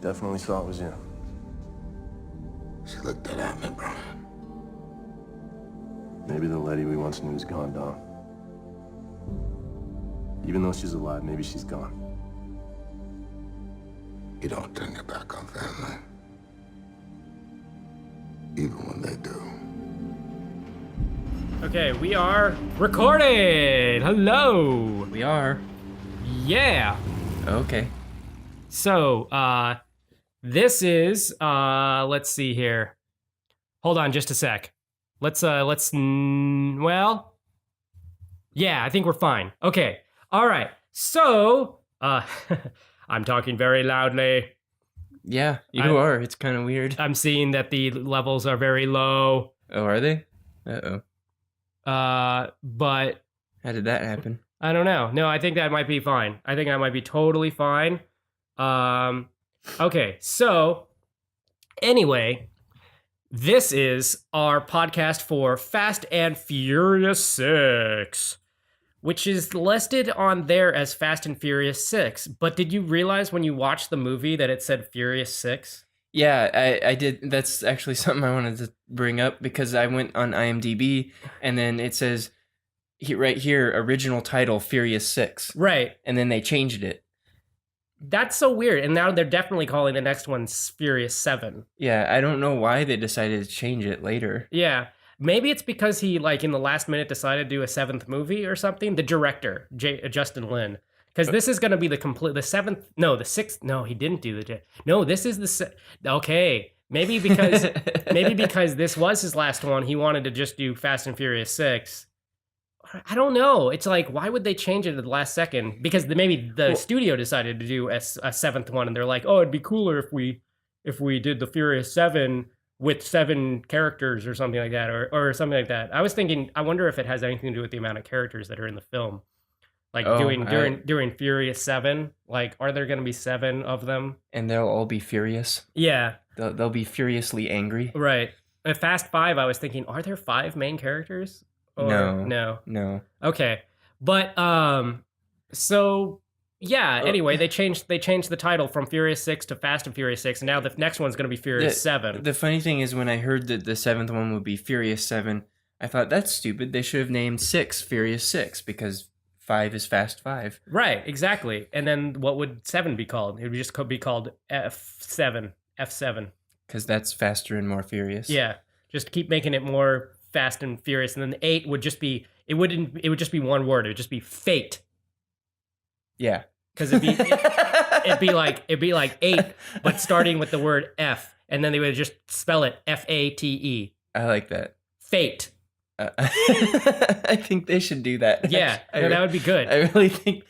Definitely saw it was you. She looked dead at me, bro. Maybe the Letty we once knew is gone, Dom. Even though she's alive, maybe she's gone. You don't turn your back on family. Even when they do. Okay, we are recorded. Hello. We are. Yeah. Okay. So, this is, let's see here. Hold on just a sec. Well, yeah, I think we're fine. Okay. All right. So, I'm talking very loudly. Yeah, you are. It's kind of weird. I'm seeing that the levels are very low. Oh, are they? Uh-oh. But How did that happen? I don't know. No, I think that might be fine. I think I might be totally fine. Okay, so anyway, this is our podcast for Fast and Furious 6, which is listed on there as Fast and Furious 6. But did you realize when you watched the movie that it said Furious 6? Yeah, I did. That's actually something I wanted to bring up because I went on IMDb and then it says right here, original title Furious 6. Right. And then they changed it. That's so weird. And now they're definitely calling the next one Furious 7. Yeah, I don't know why they decided to change it later. Yeah. Maybe it's because he, like, in the last minute decided to do a 7th movie or something. The director, Justin Lin. Because this is going to be the 6th. No, he didn't do no, this is okay. Maybe because this was his last one, he wanted to just do Fast and Furious 6. I don't know. It's like, why would they change it at the last second? Because maybe the studio decided to do a 7th one, and they're like, oh, it'd be cooler if we did the Furious 7 with 7 characters or something like that, or something like that. I was thinking, I wonder if it has anything to do with the amount of characters that are in the film. Like during Furious 7, like, are there going to be 7 of them? And they'll all be furious. Yeah. They'll be furiously angry. Right. At Fast 5, I was thinking, are there 5 main characters? Or, No. Okay. But so yeah, anyway, they changed the title from Furious 6 to Fast and Furious 6, and now the next one's going to be Furious 7. The funny thing is when I heard that the 7th one would be Furious 7, I thought that's stupid. They should have named 6 Furious 6 because 5 is Fast 5. Right, exactly. And then what would 7 be called? It would just be called F7. Because that's faster and more furious. Yeah. Just keep making it more Fast and Furious, and then the 8 would just be it would just be one word. It would just be fate. Yeah. Because it'd be like 8, but starting with the word F, and then they would just spell it Fate. I like that. Fate. I think they should do that. Yeah, that would be good. I really think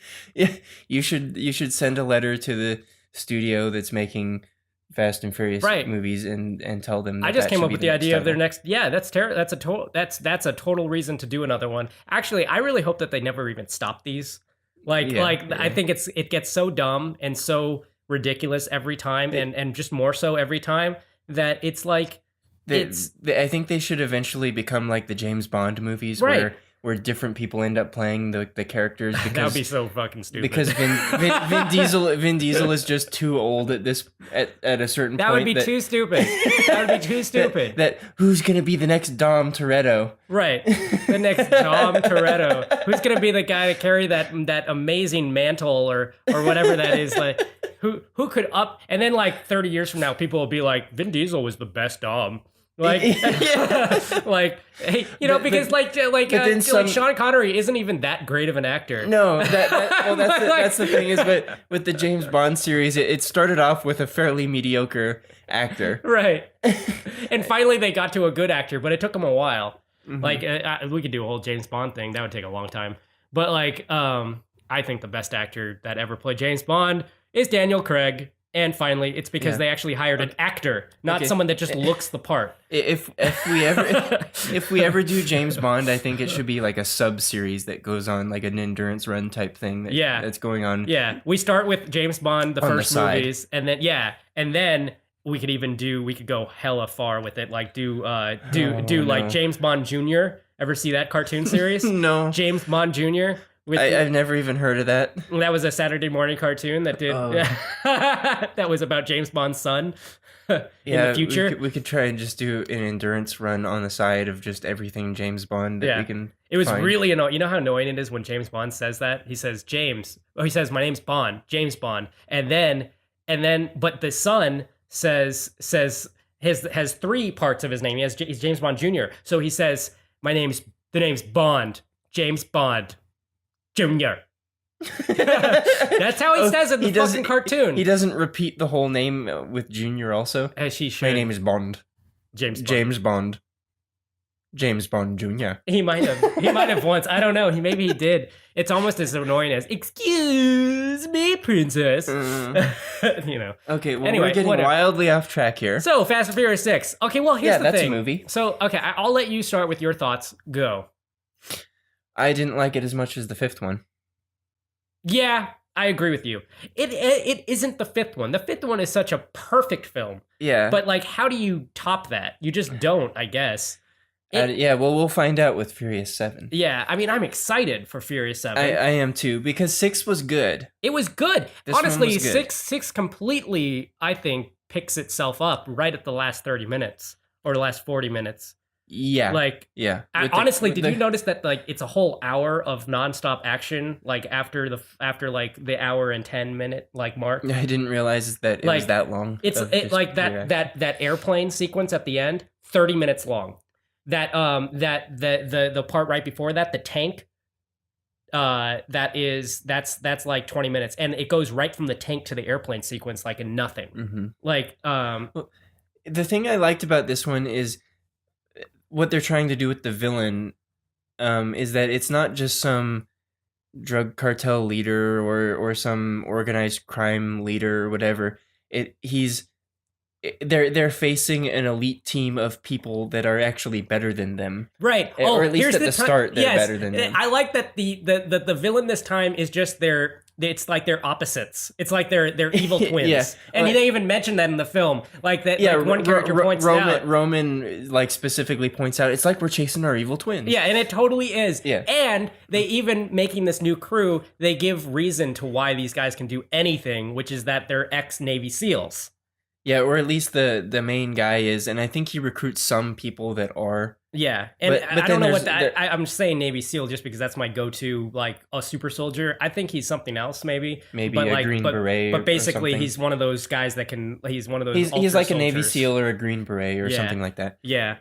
you should send a letter to the studio that's making Fast and Furious movies and tell them that I just that came should up be with the the next idea of their title. next. Yeah, that's a total reason to do another one. Actually, I really hope that they never even stop these. I think it gets so dumb and so ridiculous every time, and just more so every time that it's like I think they should eventually become like the James Bond movies, where different people end up playing the characters. Because that would be so fucking stupid. Because Vin Diesel is just too old at a certain point. That would be too stupid. That would be too stupid. That who's gonna be the next Dom Toretto? Right, the next Dom Toretto. Who's gonna be the guy to carry that amazing mantle or whatever that is? Like who could up? And then like 30 years from now, people will be like, Vin Diesel was the best Dom. Like, like, hey, because Sean Connery isn't even that great of an actor. No, that's the thing is, but with the James Bond series, it started off with a fairly mediocre actor, right? And finally, they got to a good actor, but it took them a while. Mm-hmm. Like, we could do a whole James Bond thing; that would take a long time. But like, I think the best actor that ever played James Bond is Daniel Craig. And finally, it's because they actually hired an actor, not someone that just looks the part. If we ever do James Bond, I think it should be like a sub series that goes on, like an endurance run type thing. That's going on. Yeah, we start with James Bond, the first movies, and then we could go hella far with it. Like do James Bond Jr. Ever see that cartoon series? No. James Bond Jr. With I've never even heard of that. that was a Saturday morning cartoon that did Oh. that was about James Bond's son in the future. We could try and just do an endurance run on the side of just everything James Bond that Yeah. we can. It was find. really annoying. You know how annoying it is when James Bond says that? He says James. Oh, he says my name's Bond, James Bond, and then, but the son says has three parts of his name. He's James Bond Jr. So he says the name's Bond, James Bond Jr. That's how he says it in the fucking cartoon. He doesn't repeat the whole name with Junior also. As he should. My name is Bond. James Bond. James Bond. James Bond Jr. He might have once. I don't know. Maybe he did. It's almost as annoying as "Excuse me, princess." You know. Okay, well, Anyway, we're getting whatever. wildly off track here. So Fast and Furious 6. Okay, well here's Yeah, the that's a thing. movie. So okay, I'll let you start with your thoughts. Go. I didn't like it as much as the fifth one. Yeah, I agree with you. It isn't the fifth one. The fifth one is such a perfect film. Yeah. But like, how do you top that? You just don't, I guess. Yeah, well, we'll find out with Furious 7. Yeah, I mean, I'm excited for Furious 7. I am too, because 6 was good. It was good. This one Honestly, was good. six completely, I think, picks itself up right at the last 30 minutes or the last 40 minutes. Yeah. Like, yeah. honestly, did you notice that like it's a whole hour of nonstop action? Like after like the hour and 10-minute like mark. I didn't realize that it was Like, that long. It's of it, just like pure action. that airplane sequence at the end, 30 minutes long. The part right before that, the tank. That's like 20 minutes, and it goes right from the tank to the airplane sequence like in nothing. Mhm. Like The thing I liked about this one is what they're trying to do with the villain is that it's not just some drug cartel leader or some organized crime leader or whatever. They're facing an elite team of people that are actually better than them. right. Or at least here's at the start, they're yes, better than them. I like that the villain this time is just it's like they're opposites. It's like they're evil twins. Yeah. And Like- they even mention that in the film. Like that Yeah, like one character points out. Roman like specifically points out it's like we're chasing our evil twins. Yeah, and it totally is. Yeah. And they even making this new crew, they give reason to why these guys can do anything, which is that they're ex-Navy SEALs. Yeah, or at least the main guy is, and I think he recruits some people that are. Yeah, and But I then don't know what there's- that. I'm saying Navy SEAL just because that's my go-to, like a super soldier. I think he's something else, maybe. Maybe but a like, Green Beret But or basically, something. he's one of those guys that can. He's one of those. He's ultra like a Navy soldiers. SEAL or a Green Beret or Yeah. something like that. Yeah.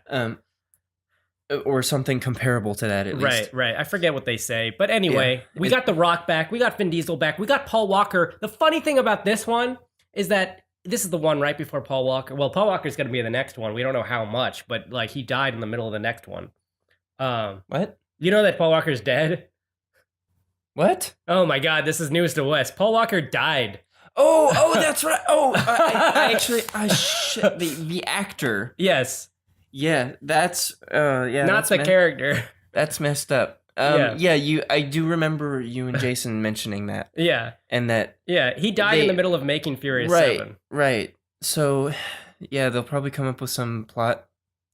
Or something comparable to that at least. Right. I forget what they say, but anyway, we got The Rock back. We got Vin Diesel back. We got Paul Walker. The funny thing about this one is that this is the one right before Paul Walker. Well, Paul Walker's going to be in the next one. We don't know how much, but like he died in the middle of the next one. What? You know that Paul Walker's dead? What? Oh my God, this is news to West. Paul Walker died. Oh, that's right. Oh, the actor. Yes, Yeah, that's yeah. not the character. That's messed up. I do remember you and Jason mentioning that, Yeah, and that he died in the middle of making Furious 7. right. So, yeah, they'll probably come up with some plot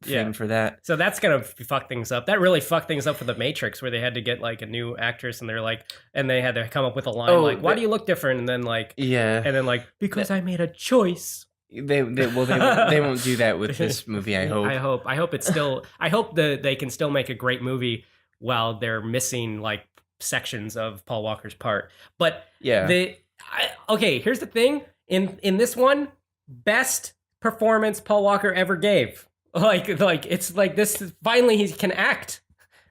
thing Yeah. for that. So that's gonna fuck things up. That really fucked things up for The Matrix, where they had to get like a new actress, and they're like, and they had to come up with a line like, "Why do you look different?" And then like, Yeah, because I made a choice. they won't do that with this movie. I hope. I hope it's still. I hope they can still make a great movie while they're missing like sections of Paul Walker's part. But Yeah. okay. Here's the thing. In this one, best performance Paul Walker ever gave. Like it's like this. Finally, he can act.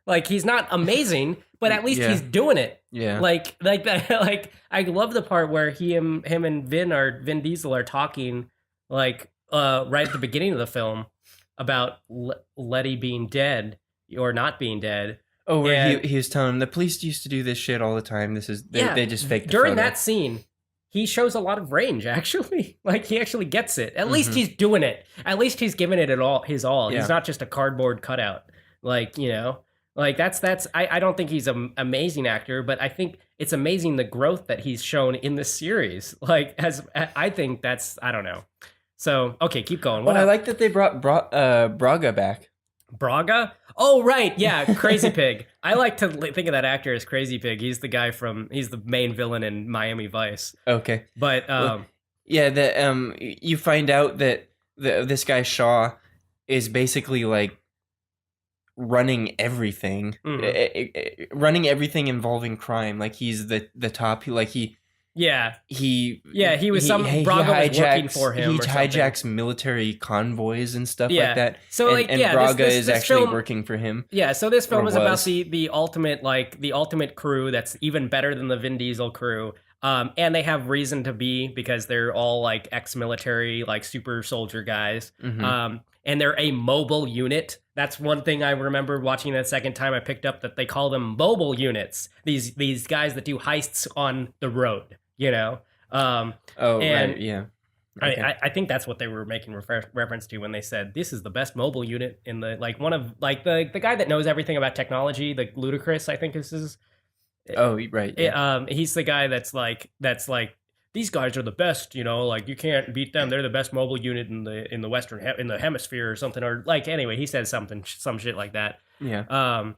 Like he's not amazing, but at least Yeah. he's doing it. Yeah. Like that. Like I love the part where him and Vin Diesel are talking like right at the beginning of the film about Letty being dead or not being dead. Oh, where And- he was telling him the police used to do this shit all the time. They just faked the during photo. that scene. He shows a lot of range, actually. Like he actually gets it. At least Mhm. he's doing it. At least he's giving it his all. Yeah. He's not just a cardboard cutout. Like like that's. I don't think he's an amazing actor, but I think it's amazing the growth that he's shown in the series. Like I think that's I don't know. So okay, keep going. Well, I else? like that they brought Braga back. Braga? Oh, right. Yeah, Crazy Pig. I like to think of that actor as Crazy Pig. He's he's the main villain in Miami Vice. Okay. But Yeah, you find out that this guy Shaw is basically like running everything, running everything involving crime. Like he's the top. yeah, he was Braga was working for him. He or something. hijacks military convoys and stuff Yeah. like that. So, like, and yeah, Braga this is actually film- working for him. Yeah, so this film Or is about was. the ultimate crew that's even better than the Vin Diesel crew. And they have reason to be because they're all like ex-military, like super soldier guys. Mhm. And they're a mobile unit. That's one thing I remember watching the second time. I picked up that they call them mobile units. These guys that do heists on the road. You know. Oh, and right, yeah. Okay. I think that's what they were making reference to when they said this is the best mobile unit in the like one of like the guy that knows everything about technology, like Ludacris, I think is his. Oh, right. Yeah. He's the guy that's like these guys are the best, you know, like you can't beat them. They're the best mobile unit in the western in the hemisphere or something, or like anyway, he says some shit like that. Yeah.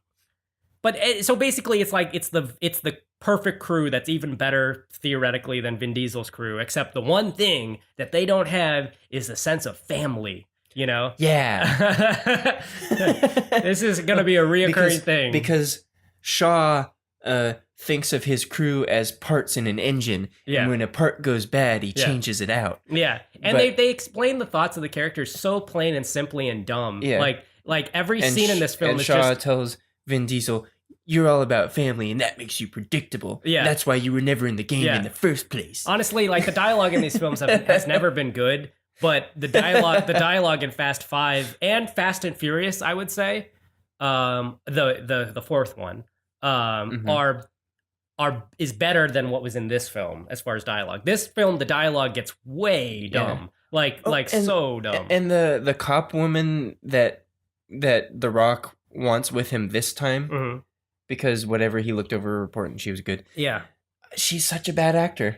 But so basically, it's like it's the perfect crew that's even better theoretically than Vin Diesel's crew, except the one thing that they don't have is a sense of family. You know? Yeah. This is gonna be a reoccurring thing because Shaw thinks of his crew as parts in an engine, Yeah. and when a part goes bad, he Yeah. changes it out. Yeah, and But- they explain the thoughts of the characters so plain and simply and dumb. Yeah. Like every And scene in this film and is Shaw just tells Vin Diesel, "You're all about family, and that makes you predictable. Yeah. That's why you were never in the game Yeah. in the first place." honestly like the dialogue in these films has never been good, but the dialogue in Fast 5 and Fast and Furious, I would say, the fourth one, Mhm. is better than what was in this film as far as dialogue. This film, the dialogue gets way dumb, like Oh, and- so dumb. And the cop woman that The Rock wants with him this time, Mhm. because whatever, he looked over a report and she was good. Yeah. She's such a bad actor.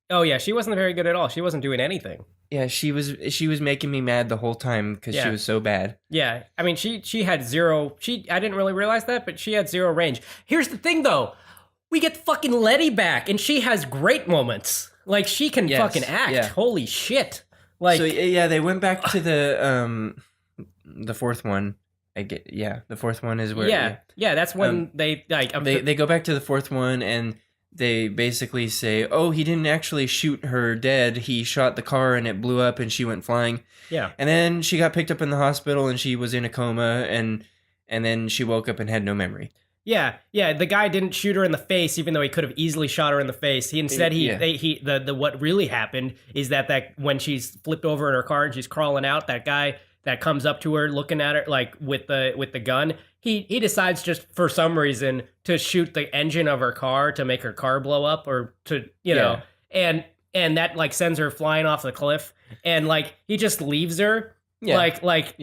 Oh yeah, she wasn't very good at all. She wasn't doing anything. Yeah, she was making me mad the whole time because Yeah. she was so bad. Yeah, I mean, she had zero. I didn't really realize that, but she had zero range. Here's the thing, though, we get fucking Letty back, and she has great moments. Like she can Yes, fucking act. yeah. Holy shit! Like So yeah, they went back to the fourth one. The fourth one is where yeah. That's when they like they go back to the fourth one and they basically say, "Oh, he didn't actually shoot her dead. He shot the car and it blew up and she went flying." yeah. And then she got picked up in the hospital and she was in a coma and then she woke up and had no memory. Yeah, the guy didn't shoot her in the face, even though he could have easily shot her in the face. He instead Yeah. the what really happened is that when she's flipped over in her car and she's crawling out, that guy that comes up to her looking at her like with the gun, he decides just for some reason to shoot the engine of her car to make her car blow up or to know, and that like sends her flying off the cliff, and like he just leaves her Yeah.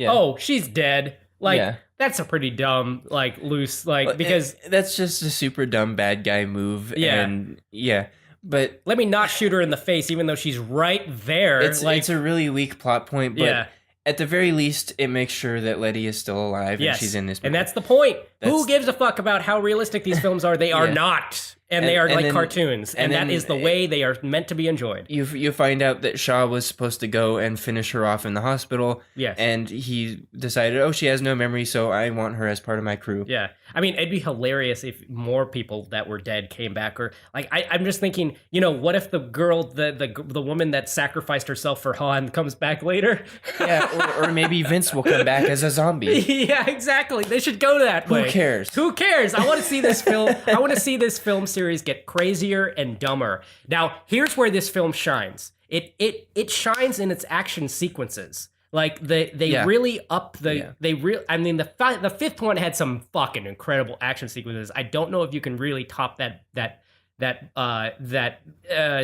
oh, she's dead. Like Yeah. that's a pretty dumb, like loose, like because that's just a super dumb bad guy move. Yeah. And yeah. But let me not shoot her in the face, even though she's right there. it's a really weak plot point, but yeah, at the very least, it makes sure that Letty is still alive yes, and she's in this movie. and that's the point. Who That's- gives a fuck about how realistic these films are? They are Yeah. not, and they And- are and like then- cartoons, and and that then- is the way they are meant to be enjoyed. You find out that Shaw was supposed to go and finish her off in the hospital, Yes, and he decided, oh, she has no memory, so I want her as part of my crew. yeah. I mean, it'd be hilarious if more people that were dead came back, or like I'm just thinking, what if the girl, the woman that sacrificed herself for Han comes back later? Yeah, or maybe Vince will come back as a zombie. Yeah, exactly. They should go that way. Who cares? Who cares? I want to see this film. I want to see this film series get crazier and dumber. Now, here's where this film shines. It shines in its action sequences. Like they Yeah. really up the Yeah. I mean the fifth one had some fucking incredible action sequences. I don't know if you can really top that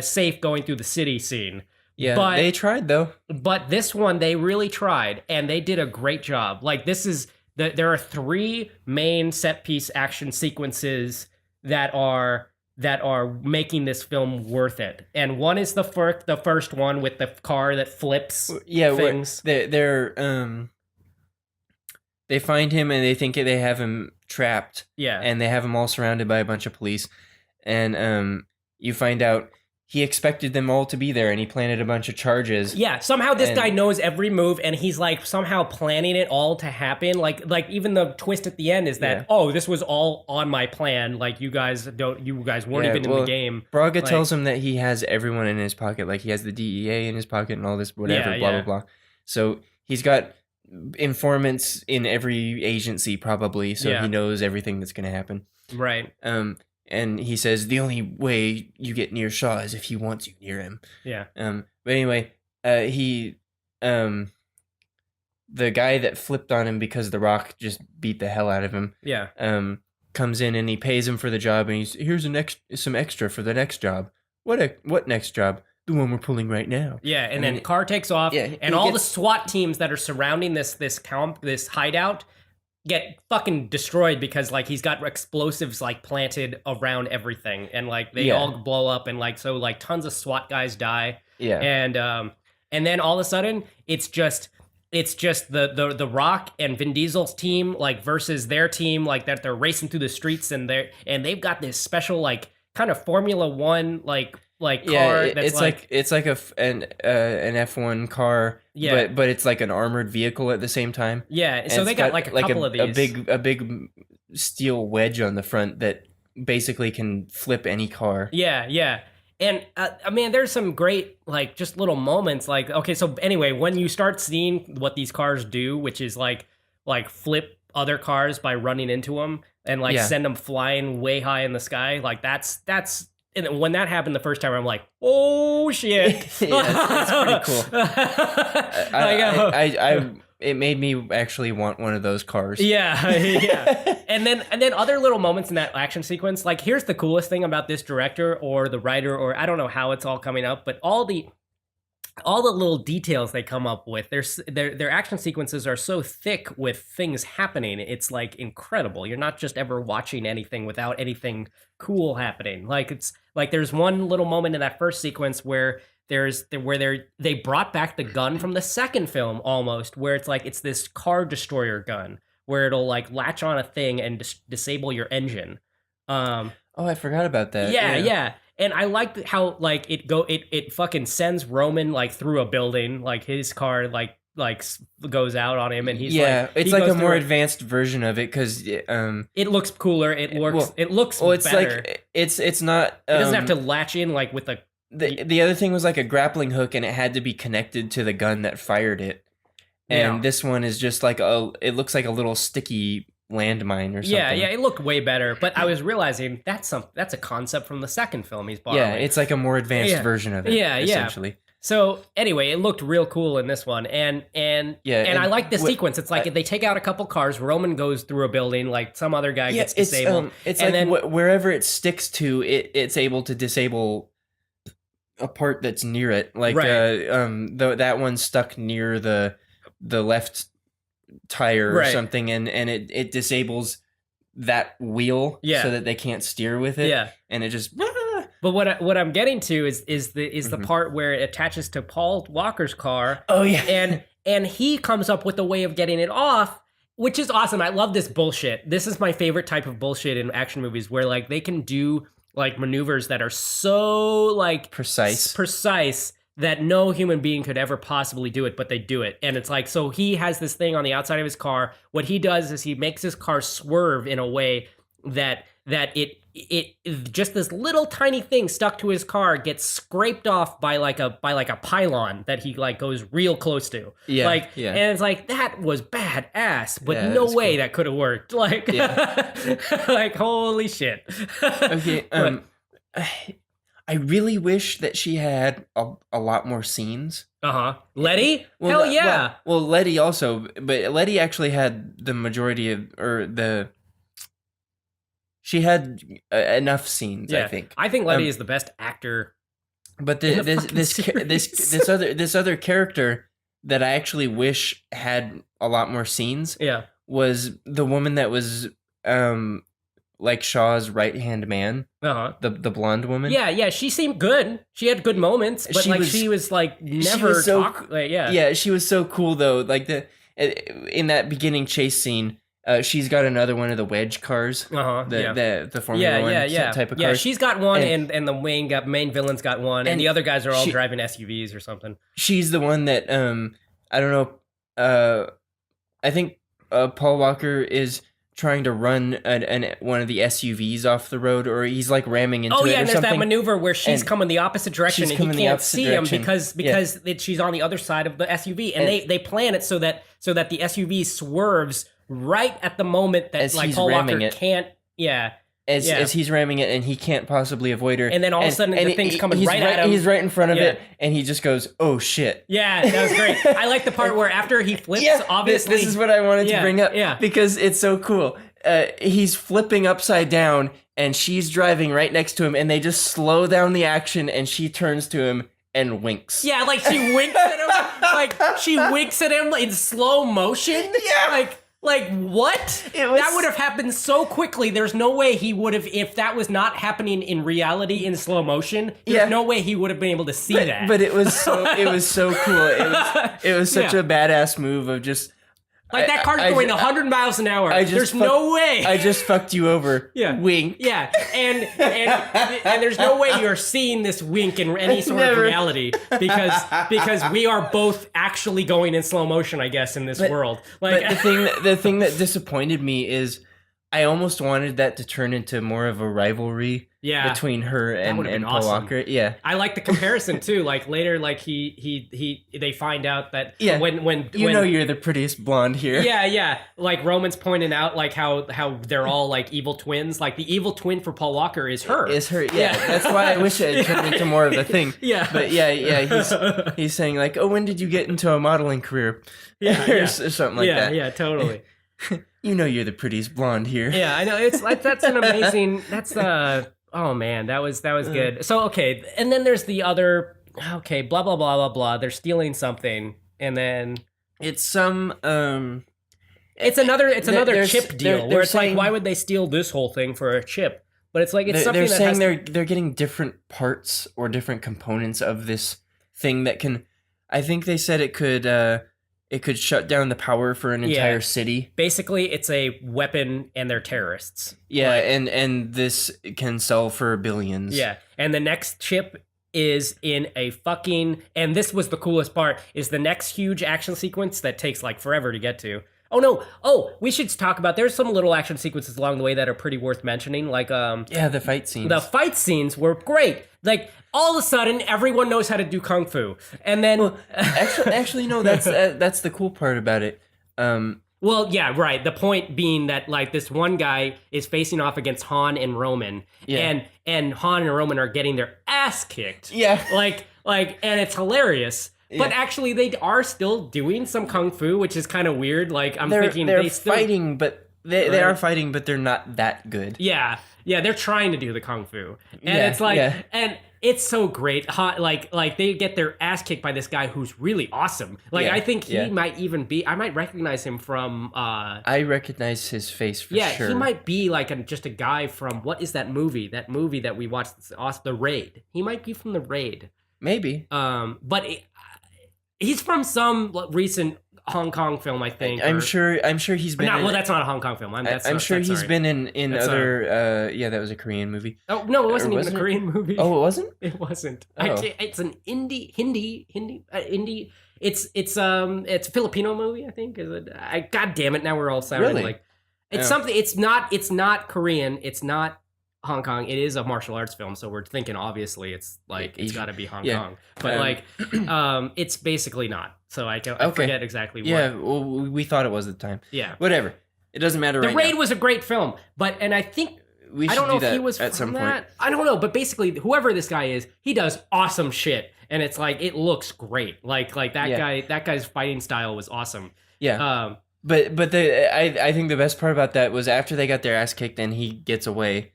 safe going through the city scene. Yeah, But- they tried, though. But this one, they really tried, and they did a great job. Like there are 3 main set piece action sequences that are making this film worth it. And one is the first one with the car that flips Yeah, things. they're They find him and they think they have him trapped, Yeah. and they have him all surrounded by a bunch of police. And you find out he expected them all to be there, and he planted a bunch of charges. Yeah, somehow this And- guy knows every move, and he's like somehow planning it all to happen. Like even the twist at the end is that Yeah. this was all on my plan. Like you guys weren't Yeah, even in well, the game. Braga Like- tells him that he has everyone in his pocket, like he has the DEA in his pocket and all this, whatever, Yeah, blah yeah. blah blah. So he's got informants in every agency probably, so Yeah. he knows everything that's going to happen. Right. And he says the only way you get near Shaw is if he wants you near him. Yeah. But anyway, the guy that flipped on him because The Rock just beat the hell out of him, Yeah. comes in and he pays him for the job, and he's here's some extra for the next job. What next job? The one we're pulling right now. Yeah, and And then then- car takes off, Yeah, and he all the gets- SWAT teams that are surrounding this hideout get fucking destroyed because like he's got explosives like planted around everything, and like they Yeah. all blow up, and like so like tons of SWAT guys die, Yeah. and then all of a sudden it's just the Rock and Vin Diesel's team like versus their team, like that they're racing through the streets, and they've got this special like kind of Formula One like car that's it's like an F1 car, Yeah. but it's like an armored vehicle at the same time. yeah. And So it's they got like a couple of these. a big steel wedge on the front that basically can flip any car. Yeah, yeah. And I mean, there's some great, like, just little moments. Like, okay, so anyway, when you start seeing what these cars do, which is like flip other cars by running into them and like Yeah. send them flying way high in the sky, like that's. And when that happened the first time, I'm like, oh shit! Yeah, it's pretty cool. It made me actually want one of those cars. Yeah, yeah. And then other little moments in that action sequence. Like, here's the coolest thing about this director or the writer, or I don't know how it's all coming up, but all the little details they come up with, their action sequences are so thick with things happening. It's like incredible. You're not just ever watching anything without anything cool happening. Like it's like there's one little moment in that first sequence where they brought back the gun from the second film almost, where it's like it's this car destroyer gun where it'll like latch on a thing and disable your engine. Oh, I forgot about that. Yeah. And I liked how like it fucking sends Roman like through a building, like his car like goes out on him, and he's it's he like goes a more through advanced version of it because it looks cooler. It looks it's better. like it's not. It doesn't have to latch in like with a The other thing was like a grappling hook, and it had to be connected to the gun that fired it. And Yeah. this one is just like it looks like a little sticky landmine or something. yeah. It looked way better, but I was realizing that's a concept from the second film he's borrowing. Yeah, it's like a more advanced Yeah. version of it. Yeah. essentially. So anyway, it looked real cool in this one, and Yeah, I and like the wh- sequence. It's like they take out a couple cars. Roman goes through a building, like some other guy gets disabled. It's and like then wherever it sticks to, it's able to disable a part that's near it. Like Right. that one stuck near the left tire or Right. something, and it disables that wheel Yeah. so that they can't steer with it. yeah. And it just But what I'm getting to is the Mhm. part where it attaches to Paul Walker's car, oh yeah. and he comes up with a way of getting it off, which is awesome. I love this bullshit. This is my favorite type of bullshit in action movies, where like they can do like maneuvers that are so like precise that no human being could ever possibly do it, but they do it. And it's like, so he has this thing on the outside of his car. What he does is he makes his car swerve in a way that it just this little tiny thing stuck to his car gets scraped off by like a pylon that he like goes real close to. Yeah, Like, yeah. and it's like, that was badass, but Yeah, no that's way cool. that could have worked. Like, Yeah. like, holy shit. Okay. I really wish that she had a lot more scenes. Uh-huh. Letty? Well, Hell yeah. Well, Letty also, but Letty actually had the majority of, she had enough scenes, Yeah. I think. I think Letty Um, is the best actor. But in the this fucking this ca- this series. this other character that I actually wish had a lot more scenes Yeah. was the woman that was like Shaw's right hand man, Uh-huh. the blonde woman. Yeah, she seemed good. She had good moments, but She like was- she was like never was so talk. Like, yeah. Yeah, she was so cool though. Like in that beginning chase scene, she's got another one of the wedge cars. The Formula One type of cars. Yeah, she's got one, And- and the main villain's got one, and the other guys are all driving SUVs or something. She's the one that I don't know. I think Paul Walker is trying to run one of the SUVs off the road, or he's like ramming into it. Oh yeah, or and there's something. that maneuver where she's And coming the opposite direction, she's and he coming the can't opposite see him direction. because she's on the other side of the SUV, and they plan it so that the SUV swerves right at the moment that As like he's Paul Walker ramming it. can't. Yeah. As he's ramming it, and he can't possibly avoid her. And then all of a sudden, the thing's coming right at him. He's right in front of Yeah. it, and he just goes, "Oh shit!" Yeah, that was great. I like the part where after he flips, obviously. This is what I wanted to bring up. Yeah. Because it's so cool. He's flipping upside down, and she's driving right next to him, and they just slow down the action, and she turns to him and winks. Yeah, like she winks at him. Like she winks at him in slow motion. Yeah. Like what? That would have happened so quickly. There's no way he would have, if that was not happening in reality in slow motion. There's no way he would have been able to see that. But it was so cool. It was such Yeah. a badass move of just like that car's going 100 miles an hour. There's no way. I just fucked you over. Yeah. Wink. Yeah, and there's no way you're seeing this wink in any sort of Never. reality because we are both actually going in slow motion, I guess, in this world. Like But the thing that disappointed me is I almost wanted that to turn into more of a rivalry between her and would've been Paul awesome. Walker. Yeah. I like the comparison too. Like later, like they find out that when you're the prettiest blonde here. yeah, like Roman's pointing out like how they're all like evil twins. Like the evil twin for Paul Walker is her. Yeah. That's why I wish it had turned into more of a thing. Yeah. But he's saying like, oh, when did you get into a modeling career? or something like that. Yeah, totally. You know you're the prettiest blonde here. Yeah, I know. It's like that's an amazing. That's oh man, that was good. So okay, and then there's the other. Okay, blah blah blah blah blah. They're stealing something, and then It's some it's another there's- chip deal they're where it's saying- like, why would they steal this whole thing for a chip? But it's like it's they're something that saying has they're getting different parts or different components of this thing that can. I think they said it could shut down the power for an entire city. basically it's a weapon, and they're terrorists. Yeah, and this can sell for billions. Yeah, and the next chip is in a fucking, and this was the coolest part, is the next huge action sequence that takes like forever to get to. Oh no! Oh, we should talk about. There's some little action sequences along the way that are pretty worth mentioning. Like Yeah, the fight scenes. the fight scenes were great. Like all of a sudden, everyone knows how to do kung fu, and then actually, no. That's the cool part about it. well, yeah, right. The point being that like this one guy is facing off against Han and Roman, and Han and Roman are getting their ass kicked. Yeah. like, and it's hilarious. But actually, they are still doing some kung fu, which is kind of weird. Like I'm thinking they're they still fighting, but they are fighting, but they're not that good. Yeah, they're trying to do the kung fu, and Yeah, it's like, yeah. and it's so great. Like they get their ass kicked by this guy who's really awesome. Like Yeah, I think he yeah. might even be. I might recognize him from. I recognize his face for Yeah, sure. he might be like just a guy from what is that movie? That movie that we watched, The Raid. He might be from The Raid. Maybe. But he's from some recent Hong Kong film, I think. I'm or- sure he's been. No, in, well, that's not a Hong Kong film. I'm sure he's sorry. been in That's other. Yeah, that was a Korean movie. Oh no, it wasn't Or even wasn't a it? Korean movie. Oh, it wasn't. It wasn't. Oh. It's an Hindi. It's a Filipino movie, I think. Is it? God damn it! Now we're all sounding Really? like it's Yeah. something. It's not Korean. It's not Hong Kong. It is a martial arts film, so we're thinking obviously it's like it's Asian. got to be Hong Yeah. Kong. But it's basically not. So I Okay. forget exactly what. Yeah, well, we thought it was at the time. Yeah. Whatever. It doesn't matter. The right Raid now. was a great film, and I think We should I don't know do if he that was at from some that. point. I don't know, but basically, whoever this guy is, he does awesome shit, and it's like it looks great. Like that Yeah. that guy's fighting style was awesome. Yeah. But I think the best part about that was after they got their ass kicked and he gets away.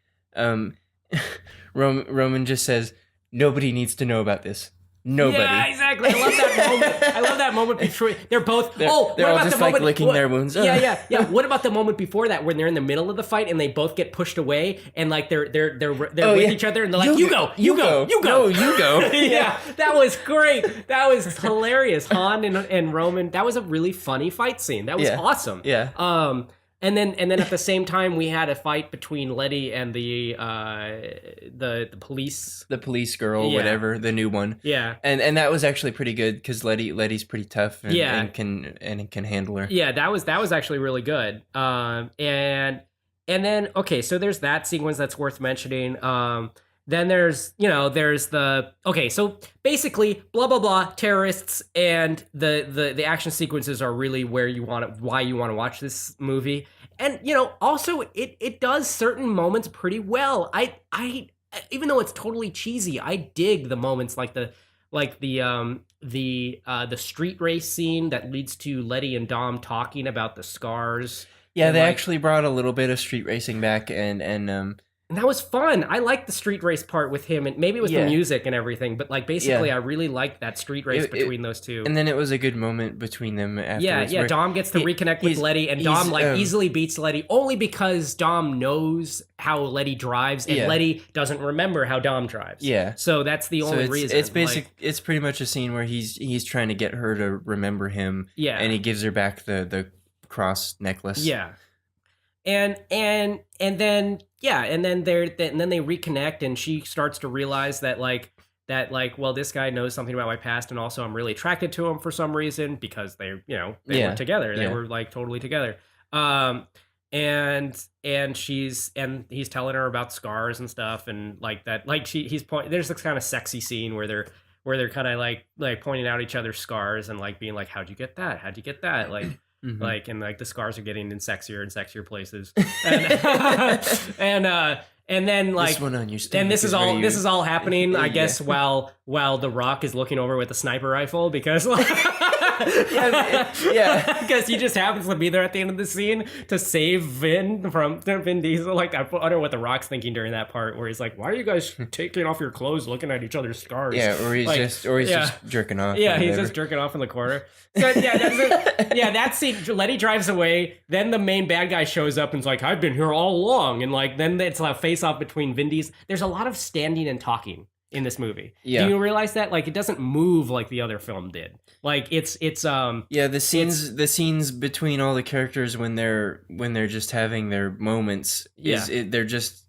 Roman just says nobody needs to know about this. Nobody. Yeah, exactly. I love that moment. I love that moment before they're both. They're what all about just the like moment? licking their wounds. Yeah. What about the moment before that when they're in the middle of the fight and they both get pushed away and like they're with each other and they're like, you go. No, you go. Yeah, that was great. That was hilarious. Han and Roman. That was a really funny fight scene. That was awesome. Yeah. And then at the same time we had a fight between Letty and the police. The police girl, Yeah. whatever, the new one. Yeah. And that was actually pretty good because Letty's pretty tough and, Yeah. and can handle her. Yeah, that was actually really good. And then okay, so there's that sequence that's worth mentioning. Then there's so basically blah blah blah terrorists and the action sequences are really why you want to watch this movie. And also it does certain moments pretty well. I even though it's totally cheesy, I dig the moments like the street race scene that leads to Letty and Dom talking about the scars. Yeah, And, they like, actually brought a little bit of street racing back and and that was fun. I liked the street race part with him, and maybe it was the Yeah. music and everything, but like basically, Yeah. I really liked that street race between those two. and then it was a good moment between them afterwards. Yeah. where Dom gets to he- reconnect with he's- Letty, and he's, Dom easily beats Letty only because Dom knows how Letty drives, and Yeah. Letty doesn't remember how Dom drives. Yeah. So that's the So only it's, reason. it's basic. Like, It's pretty much a scene where he's trying to get her to remember him. Yeah. And he gives her back the cross necklace. Yeah. And then and then they reconnect, and she starts to realize that well, this guy knows something about my past, and also I'm really attracted to him for some reason because they Yeah. were together. They Yeah. were like totally together. And he's telling her about scars and stuff, and like that, like there's this kind of sexy scene where they're kind of like pointing out each other's scars and like being like, how'd you get that? How'd you get that? Like. Mhm. Like, and like the scars are getting in sexier and sexier places, and then like this one on your stomach and this is where all you- this is all happening, I Yeah. guess, while The Rock is looking over with a sniper rifle because Yeah. because he just happens to be there at the end of the scene to save Vin from Vin Diesel. Like, I wonder what The Rock's thinking during that part where he's like, "Why are you guys taking off your clothes, looking at each other's scars?" Yeah, or he's Like, just jerking off. Yeah, or he's whatever. just jerking off in the corner. So that scene. Letty drives away. Then the main bad guy shows up and's like, "I've been here all along." And like, then it's a face off between Vin Diesel. There's a lot of standing and talking in this movie. Yeah. Do you realize that? Like, it doesn't move like the other film did. Like, it's Yeah, the scenes between all the characters when they're just having their moments they're just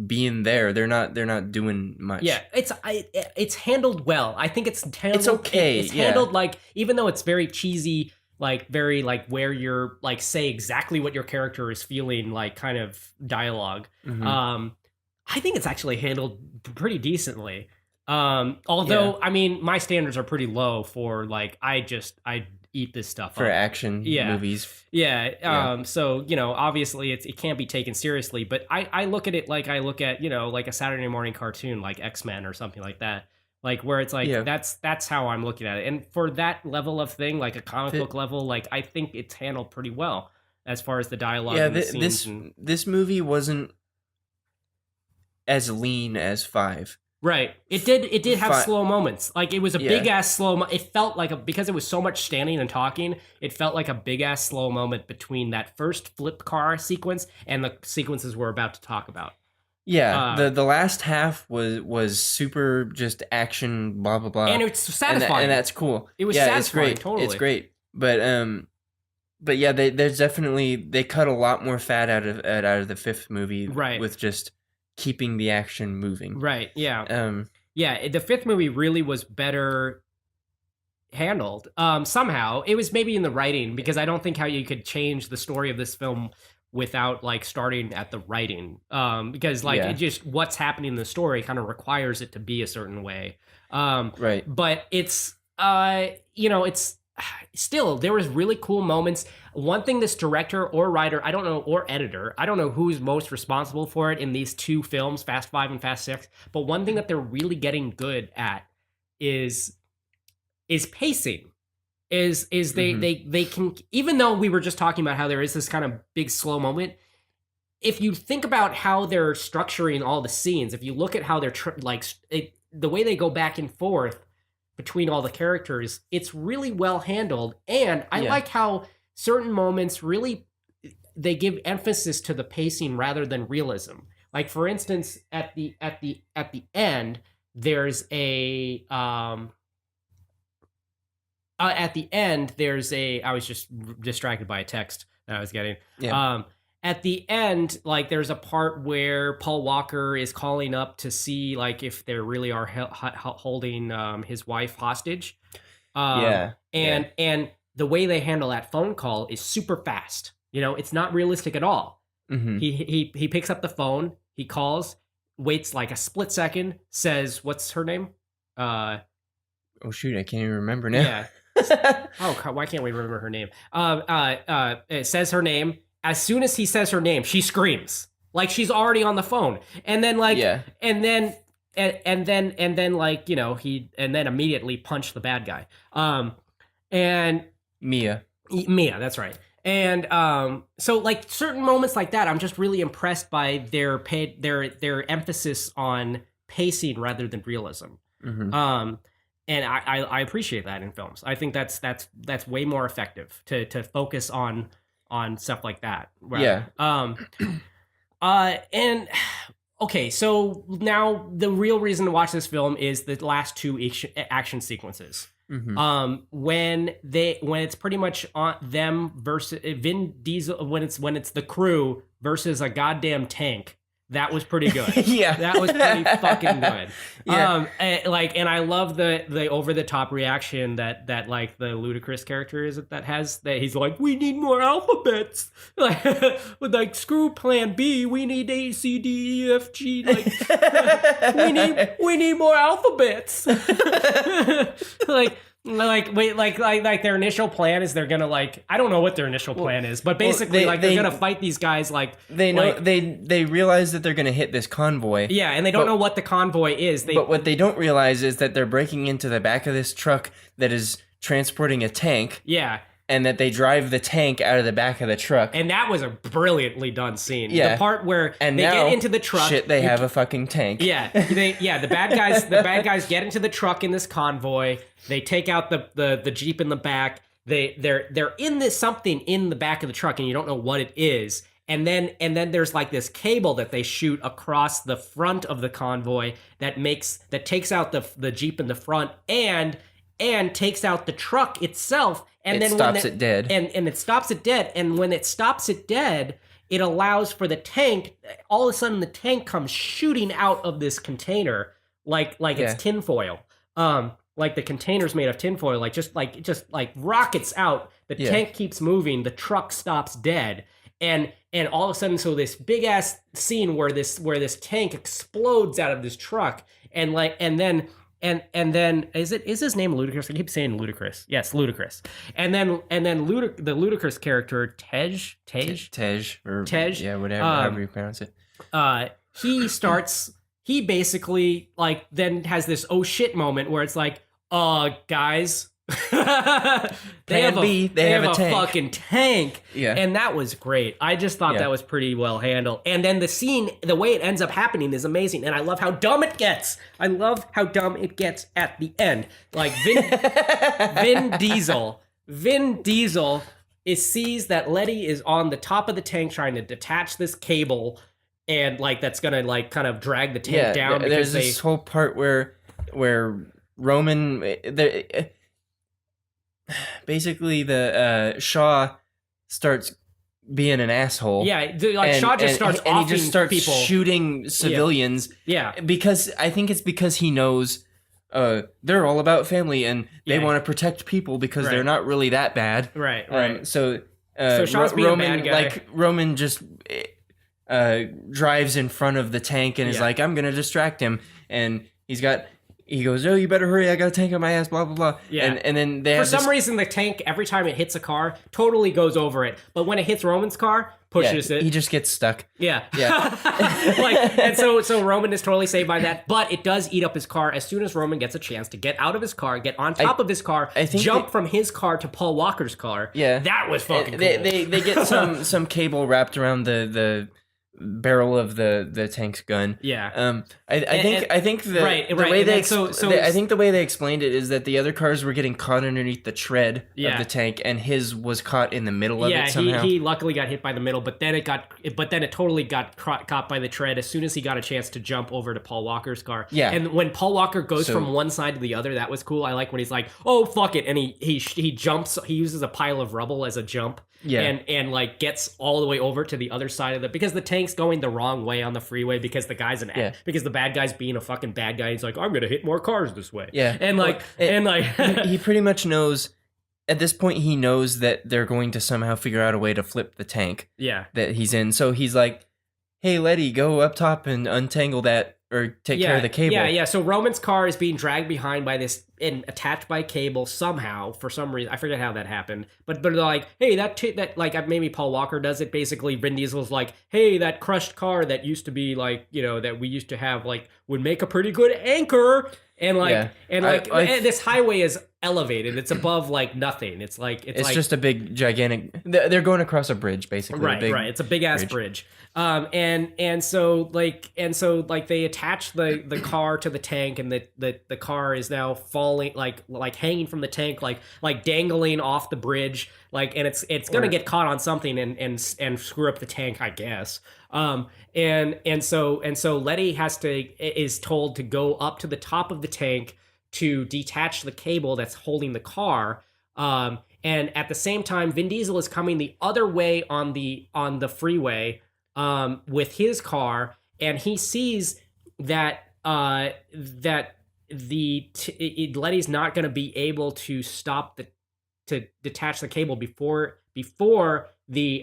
being there. They're not doing much. Yeah, it's handled well. I think it's handled, It's okay, It's yeah. handled like, even though it's very cheesy, like very like where you're like say exactly what your character is feeling, like kind of dialogue. Mhm. I think it's actually handled pretty decently. Although I mean, my standards are pretty low for like I eat this stuff For up. action Yeah. movies. Yeah. So, obviously it can't be taken seriously, but I look at it like I look at, like a Saturday morning cartoon like X-Men or something like that. Like where it's like Yeah. that's how I'm looking at it. And for that level of thing, like a comic book level, like I think it's handled pretty well as far as the dialogue Yeah, and the scenes this movie wasn't as lean as 5. Right. It did have Fi- slow moments. Like, it was a Yeah. big ass it felt like because it was so much standing and talking, it felt like a big ass slow moment between that first flip car sequence and the sequences we're about to talk about. Yeah, the last half was super just action, blah blah blah, And it's satisfying. and that's cool. It was yeah, satisfying, it's great. totally. It's great, but yeah, there's definitely they cut a lot more fat out of the 5th movie, Right. With just keeping the action moving, Right. Yeah. Yeah, The 5th movie really was better handled. Somehow it was maybe in the writing, because I don't think how you could change the story of this film without like starting at the writing. Because like Yeah. it just what's happening in the story kind of requires it to be a certain way. right. But it's it's still, there was really cool moments. One thing this director or writer, I don't know, or editor, I don't know who's most responsible for it in these 2 films, Fast 5 and Fast 6, but one thing that they're really getting good at is pacing. They can, even though we were just talking about how there is this kind of big slow moment, if you think about how they're structuring all the scenes, if you look at how they're the way they go back and forth, between all the characters, it's really well handled. And I Yeah. like how certain moments really they give emphasis to the pacing rather than realism. Like for instance, at the end, there's a I was just distracted by a text that I was getting. Yeah. At the end, like there's a part where Paul Walker is calling up to see like if they really are holding his wife hostage. Yeah. And the way they handle that phone call is super fast. You know, it's not realistic at all. Mhm. He picks up the phone, he calls, waits like a split second, says, "What's her name?" Oh shoot, I can't even remember now. Yeah. Oh, God, why can't we remember her name? It says her name. As soon as he says her name, she screams like she's already on the phone, and then like, Yeah. and then like he immediately punch the bad guy. And Mia. Mia, that's right. And so like certain moments like that, I'm just really impressed by their emphasis on pacing rather than realism. Mhm. And I appreciate that in films. I think that's way more effective to focus on stuff like that. Yeah. And okay, so now the real reason to watch this film is the last two action sequences. Mhm. When it's pretty much on them versus Vin Diesel, when it's the crew versus a goddamn tank. That was pretty good. Yeah. That was pretty fucking good. Yeah. And I love the over the top reaction that like the Ludacris character has that he's like, we need more alphabets, like with like screw Plan B, we need A C D E F G, like we need more alphabets, like their initial plan is they're gonna like I don't know what their initial plan is, but basically they're gonna fight these guys like They know they realize that they're gonna hit this convoy. yeah, and they don't know what the convoy is. But what they don't realize is that they're breaking into the back of this truck that is transporting a tank, yeah, and that they drive the tank out of the back of the truck. and that was a brilliantly done scene. Yeah. The part where And they now, get into the truck. shit, they have a fucking tank. Yeah, the bad guys get into the truck in this convoy. They take out the Jeep in the back. They're in this something in the back of the truck, and you don't know what it is. And then there's like this cable that they shoot across the front of the convoy that takes out the Jeep in the front and takes out the truck itself. And It then stops it dead. And it stops it dead. And when it stops it dead, it allows for the tank. All of a sudden, the tank comes shooting out of this container like Yeah. it's tinfoil. Like the container's made of tinfoil. Like just rockets out. The Yeah. tank keeps moving. The truck stops dead. And all of a sudden, so this big ass scene where this tank explodes out of this truck, and then is his name Ludacris? I keep saying Ludacris. Yes, Ludacris. And then the Ludacris character Tej, Tej. Yeah, whatever, however you pronounce it. he basically like then has this oh shit moment where it's like, guys, they have a tank. fucking tank. Yeah. And that was great. I just thought Yeah. that was pretty well handled. And then the scene, the way it ends up happening is amazing. And I love how dumb it gets. I love how dumb it gets at the end. Like Vin Diesel sees that Letty is on the top of the tank trying to detach this cable, and like that's gonna like kind of drag the tank down. There's because this whole part where Roman, basically the Shaw starts being an asshole. Yeah, like Shaw just starts and he offing just starts people. shooting civilians. Yeah, Because I think it's because he knows they're all about family and they Yeah. want to protect people because Right. they're not really that bad. right. So Shaw's being a Roman, bad guy. like Roman just drives in front of the tank and is Yeah. like, I'm gonna distract him, and he goes, oh, you better hurry, I got a tank on my ass, blah blah blah. Yeah. And then they For have some reason, the tank every time it hits a car totally goes over it, but when it hits Roman's car, pushes it. He just gets stuck. Yeah. Yeah. And so Roman is totally saved by that, but it does eat up his car as soon as Roman gets a chance to get out of his car, get on top of his car, I think jump from his car to Paul Walker's car. Yeah. That was fucking cool. They get some cable wrapped around the barrel of the tank's gun. Yeah. I think the right, the right, way and they then so I think the way they explained it is that the other cars were getting caught underneath the tread Yeah. of the tank, and his was caught in the middle of yeah, it somehow. he luckily got hit by the middle, but then it totally got caught by the tread as soon as he got a chance to jump over to Paul Walker's car. Yeah. And when Paul Walker goes So- from one side to the other, that was cool. I like when he's like, "Oh fuck it," and he jumps. He uses a pile of rubble as a jump. Yeah. And like gets all the way over to the other side of because the tank's going the wrong way on the freeway because the guy's because the bad guy's being a fucking bad guy. He's like, I'm gonna hit more cars this way. Yeah. And like he pretty much knows. At this point, he knows that they're going to somehow figure out a way to flip the tank yeah. that he's in. So he's like, "Hey, Letty, go up top and untangle that or take care of the cable." Yeah. So Roman's car is being dragged behind by this and attached by cable somehow for some reason. I forget how that happened, but they're like, "Hey, that like maybe Paul Walker does it." Basically, Vin Diesel's like, "Hey, that crushed car that used to be like that we used to have like would make a pretty good anchor." And like Yeah. and like I- and this highway is elevated. It's above like nothing. It's like It's just a big, gigantic. They're going across a bridge, basically. right, right. It's a big ass bridge. And so they attach the car to the tank, and the car is now falling like hanging from the tank, like dangling off the bridge, and it's gonna get caught on something and screw up the tank, I guess. And so Letty is told to go up to the top of the tank to detach the cable that's holding the car. And at the same time, Vin Diesel is coming the other way on the freeway with his car, and he sees that Letty's not going to be able to to detach the cable before the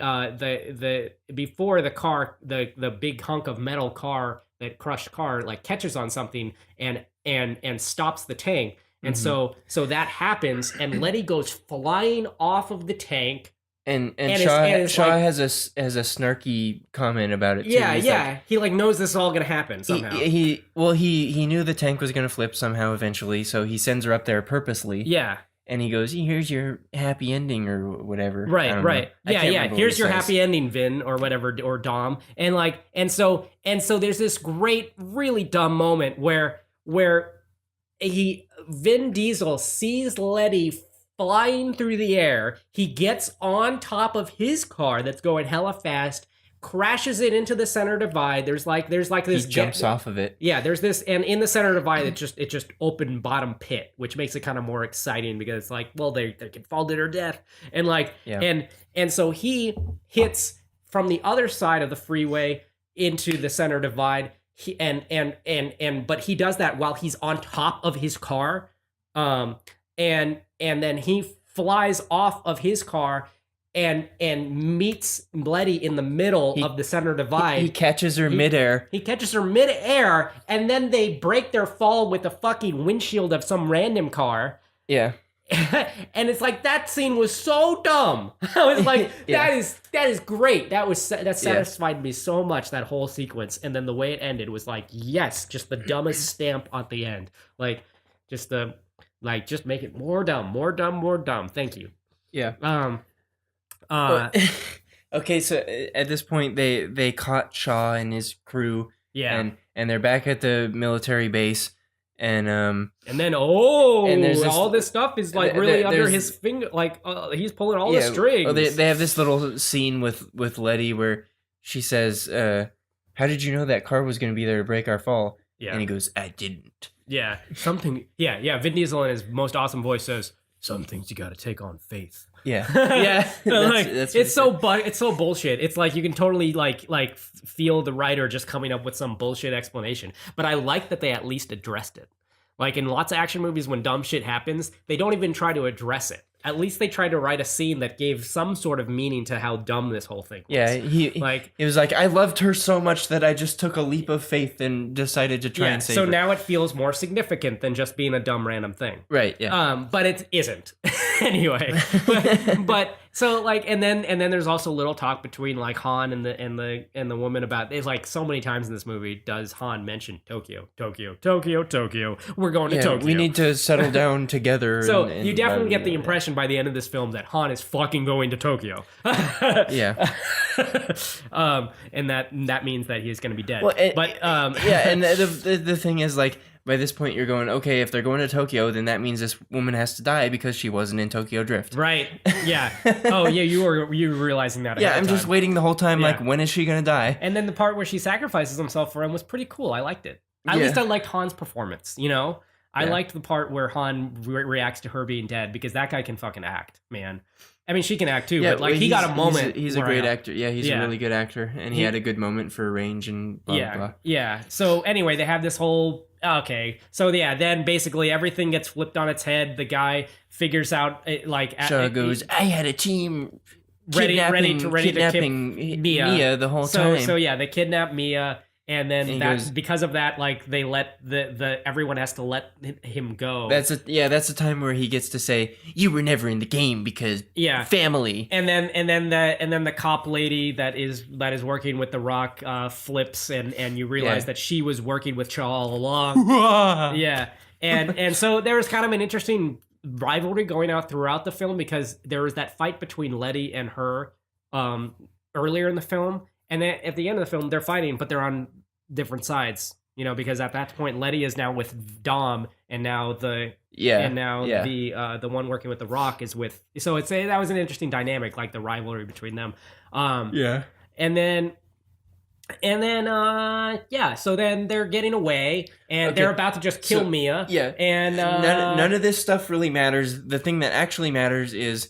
car, the big hunk of metal car, that crushed car, like catches on something and stops the tank. And so that happens, and Letty goes flying off of the tank. And it's Shaw like- has a snarky comment about it too. Yeah, He's yeah. like, He knows this is all gonna happen somehow. he knew the tank was gonna flip somehow eventually, so he sends her up there purposely. yeah. And he goes, "Here's your happy ending," or whatever. I Right, don't right. know. I Yeah, can't yeah. remember what Here's he your says. happy ending, Vin, or whatever, or Dom. And so there's this great, really dumb moment where Vin Diesel sees Letty flying through the air. He gets on top of his car that's going hella fast, crashes it into the center divide. There's like this He jumps off of it. Yeah, there's this, and in the center divide, it just open bottom pit, which makes it kind of more exciting because it's like, well, they can fall to their death, and and so he hits from the other side of the freeway into the center divide. But he does that while he's on top of his car, and then he flies off of his car and meets Letty in the middle of the center divide. He catches her midair. He catches her midair, and then they break their fall with the fucking windshield of some random car. Yeah. And it's like, that scene was so dumb. I was like, Yeah. that is great. That satisfied me so much, that whole sequence. And then the way it ended was like, yes, just the dumbest stamp at the end. Just make it more dumb, more dumb, more dumb. Thank you. Yeah. Okay, so at this point they caught Shaw and his crew. Yeah. And they're back at the military base, and then And there's this- all this stuff is like there- really under there's- his finger, like he's pulling all the yeah, strings. oh, they have this little scene with Letty where she says, "How did you know that car was going to be there to break our fall?" Yeah. And he goes, "I didn't." Yeah, something. Yeah. Vin Diesel in his most awesome voice says, "Some things you got to take on faith." Yeah, yeah. It's so bullshit. It's like you can totally like feel the writer just coming up with some bullshit explanation. But I like that they at least addressed it. Like in lots of action movies, when dumb shit happens, they don't even try to address it. At least they tried to write a scene that gave some sort of meaning to how dumb this whole thing was. Yeah, he was like, "I loved her so much that I just took a leap of faith and decided to try and save so her." now it feels more significant than just being a dumb random thing. Right, yeah. But it isn't anyway. But so like, and then there's also little talk between like Han and the woman about. There's like so many times in this movie does Han mention Tokyo. We're going to Tokyo. We need to settle down together. So and you definitely get the impression impression by the end of this film that Han is fucking going to Tokyo. Yeah. And that means that he's going to be dead. Well, yeah, and the thing is, like, by this point you're going, okay, if they're going to Tokyo, then that means this woman has to die because she wasn't in Tokyo Drift. Right. Yeah. Oh, yeah. You were realizing that. Yeah, ahead I'm of just time. waiting the whole time. Yeah. Like, when is she gonna die? And then the part where she sacrifices himself for him was pretty cool. I liked it. At Yeah. least I liked Han's performance. You know, I Yeah. liked the part where Han reacts to her being dead because that guy can fucking act, man. I mean, she can act too, but like well, he got a moment. He's a where great I- actor. Yeah, he's Yeah. a really good actor, and he had a good moment for range and blah Yeah, blah blah. yeah. So anyway, they have this whole okay. So yeah, then basically everything gets flipped on its head. The guy figures out like Shaw goes, I had a team ready to kidnapping Mia the whole so, time. So yeah, they kidnap Mia, and then And he that goes- because of that, like they let the everyone has to let him go. That's a time where he gets to say, "You were never in the game because Yeah. family." And then the cop lady that is working with the Rock flips, and you realize Yeah. that she was working with Shaw all along. Yeah, and so there was kind of an interesting rivalry going out throughout the film because there was that fight between Letty and her earlier in the film, and then at the end of the film they're fighting, but they're on different sides. You know, because at that point Letty is now with Dom, and now the the one working with the Rock is with. So that was an interesting dynamic, like the rivalry between them. Yeah. And then so then they're getting away, and Okay. they're about to just kill So, Mia. yeah. And None of this stuff really matters. The thing that actually matters is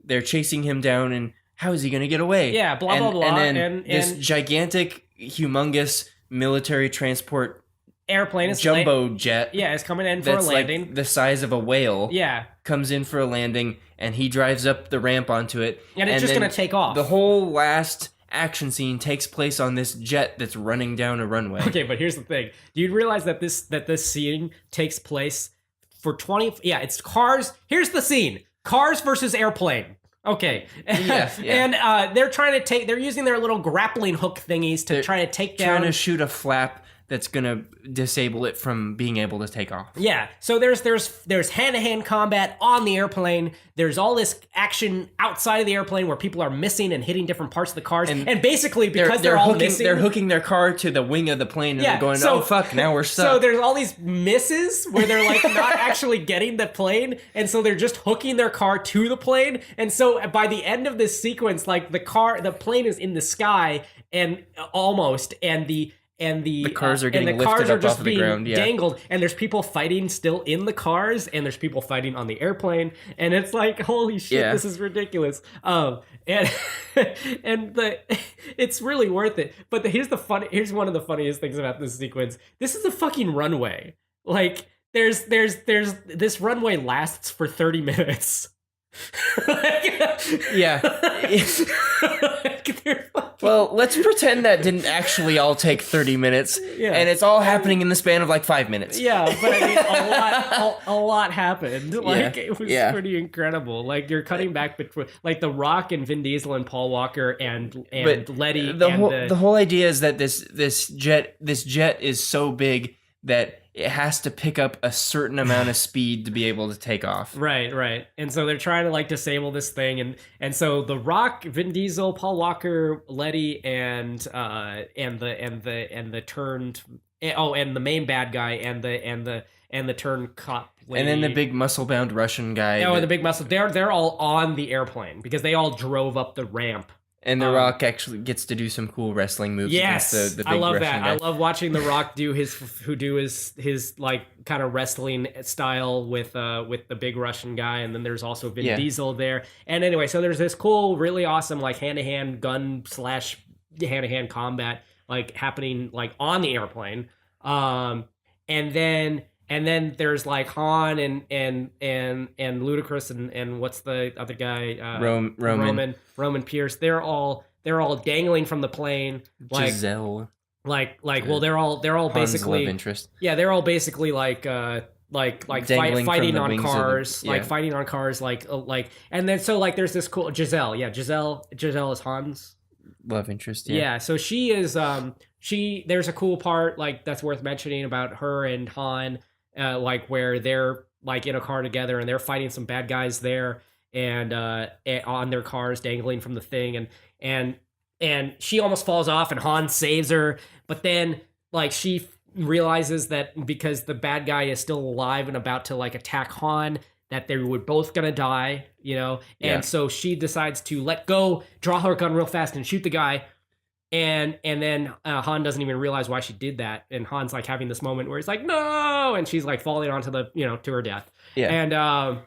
they're chasing him down, and how is he going to get away? Yeah, blah, blah, blah, And then and- this and- gigantic, humongous military transport airplane is jumbo jet it's coming in for a that's landing. like the size of a whale. Yeah, Comes in for a landing, and he drives up the ramp onto it. and it's just then gonna take off. The whole last action scene takes place on this jet that's running down a runway. Okay, but here's the thing. Do you realize that this scene takes place for 20 it's cars. Here's the scene. Cars versus airplane. Okay. Yeah. And they're using their little grappling hook thingies to try to take down Trying to shoot a flap that's gonna disable it from being able to take off. Yeah, so there's hand-to-hand combat on the airplane. There's all this action outside of the airplane where people are missing and hitting different parts of the cars. And basically, because they're all missing, they're hooking their car to the wing of the plane, and they're going, "Oh fuck, now we're stuck." So there's all these misses where they're like not actually getting the plane, and so they're just hooking their car to the plane. And so by the end of this sequence, like the plane is in the sky and almost, and the cars are getting and the lifted cars are up just off of the being ground, yeah. dangled, and there's people fighting still in the cars, and there's people fighting on the airplane, and it's like, holy shit, Yeah. this is ridiculous. And it's really worth it. But here's one of the funniest things about this sequence. This is a fucking runway. Like there's this runway lasts for 30 minutes. Yeah. Like, they're fucking- Well, let's pretend that didn't actually all take 30 minutes, Yeah. and it's all happening in the span of like 5 minutes. Yeah, but I mean, a lot happened. Like it was yeah. pretty incredible. Like you're cutting back between like The Rock and Vin Diesel and Paul Walker and Letty. The whole idea is that this jet is so big that it has to pick up a certain amount of speed to be able to take off. Right. And so they're trying to like disable this thing, and so The Rock, Vin Diesel, Paul Walker, Letty, and the main bad guy and the turned cop lady. And then the big muscle-bound Russian guy. the big muscle. They're all on the airplane because they all drove up the ramp. And The Rock actually gets to do some cool wrestling moves. Yes, against the big I love Russian that. guy. I love watching The Rock do his like kind of wrestling style with the big Russian guy, and then there's also Vin Yeah. Diesel there. And anyway, so there's this cool, really awesome like hand-to-hand gun / hand-to-hand combat like happening like on the airplane. And then there's like Han and Ludacris and what's the other guy? Roman Pierce. They're all dangling from the plane. Like Giselle. Well, they're all Han's basically love interest. yeah, they're all basically like Dangling fighting from the on wings of the- cars, yeah. like fighting on cars, like and then so like there's this cool Giselle. Yeah, Giselle is Han's. Love interest. Yeah, so she is there's a cool part like that's worth mentioning about her and Han, like where they're like in a car together and they're fighting some bad guys there, and on their cars dangling from the thing, and she almost falls off, and Han saves her, but then like she realizes that because the bad guy is still alive and about to like attack Han, that they were both gonna die, you know, and Yeah. so she decides to let go, draw her gun real fast, and shoot the guy. And then Han doesn't even realize why she did that, and Han's like having this moment where he's like, no, and she's like falling onto the, you know, to her death. Yeah.